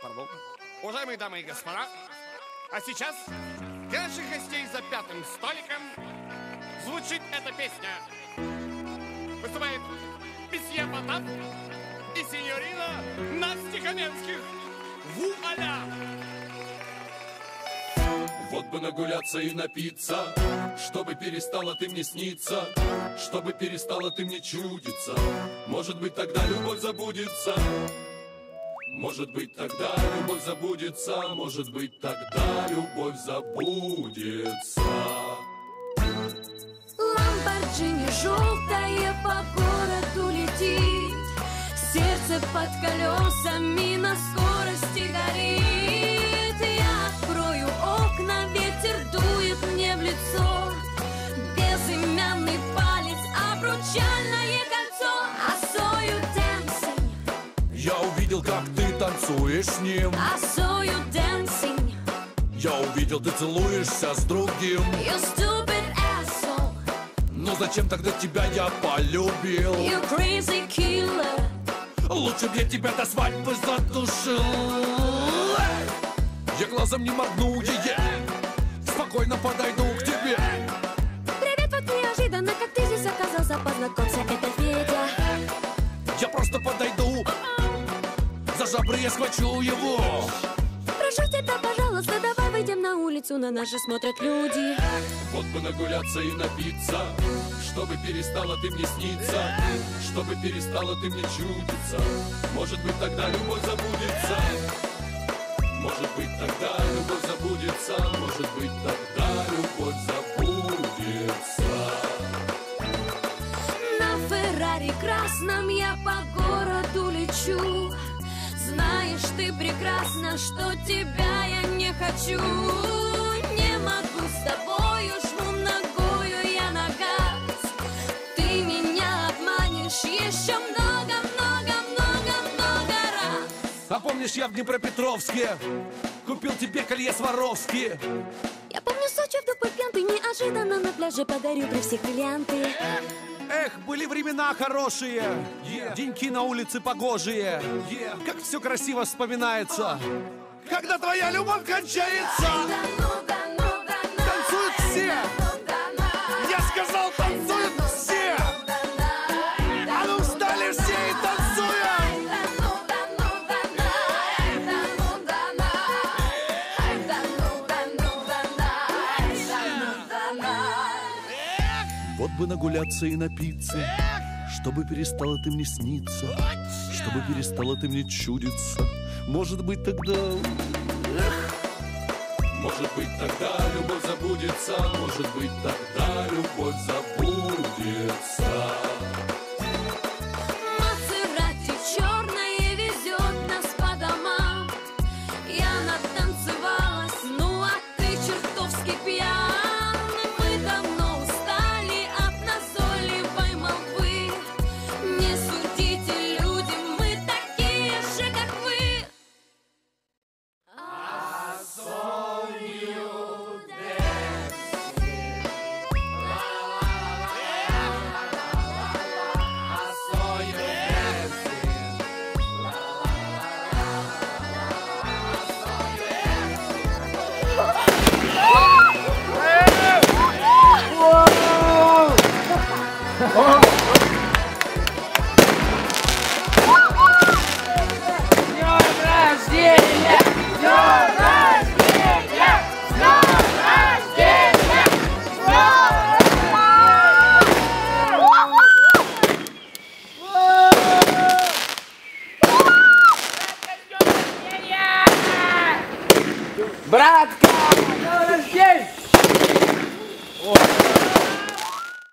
Пардон. Уважаемые дамы и господа, а сейчас для наших гостей за пятым столиком звучит эта песня. Выступает месье Потап и сеньорина Настя Каменских. Вуаля! Вот бы нагуляться и напиться, чтобы перестала ты мне сниться, чтобы перестала ты мне чудиться. Может быть, тогда любовь забудется. Может быть, тогда любовь забудется. Может быть, тогда любовь забудется. Ламборджини желтое по городу летит, сердце под колесами на скорости горит. Я открою окна, ветер дует мне в лицо, безымянный палец, обручальное кольцо. I saw you dancing. Я увидел, как ты танцуешь с ним. I saw you dancing. Я увидел, ты целуешься с другим. You stupid asshole. Но зачем тогда тебя я полюбил? You crazy killer. Лучше б я тебя до свадьбы задушил. Я глазом не моргну, спокойно подойду к тебе. Привет, вот неожиданно, как ты здесь оказался, познакомься, это Федя. Я просто подойду, за жабры я схвачу его. Прошу тебя, пожалуйста, давай выйдем на улицу, на нас же смотрят люди. Вот бы нагуляться и напиться, чтобы перестала ты мне сниться, чтобы перестала ты мне чудиться. Может быть, тогда любовь забудется. Может быть, тогда любовь забудется. Может быть, тогда любовь забудется. На Феррари красном я по городу лечу. Знаешь ты прекрасно, что тебя я не хочу. Не могу с тобою, жму ногою я на газ. Ты меня обманешь еще много-много-много-много раз. А помнишь, я в Днепропетровске купил тебе колье Сваровски? Я помню Сочи, вдруг был пьян, неожиданно на пляже подарю при всех бриллианты. Эх, были времена хорошие, деньки на улице погожие, как все красиво вспоминается. Когда твоя любовь кончается, танцуют все. Я сказал, танцуют все. А ну встали все и танцуем. Вот бы нагуляться и напиться, чтобы перестала ты мне сниться, чтобы перестала ты мне чудиться. Может быть, тогда... Может быть, тогда любовь забудется. Может быть, тогда любовь забудется. Мазерати черное везет нас по домам. Я натанцевалась, ну а ты чертовски пьян. Мы давно устали от назойливой молвы. Не судите, люди, мы такие же, как вы. Братка! День рождения!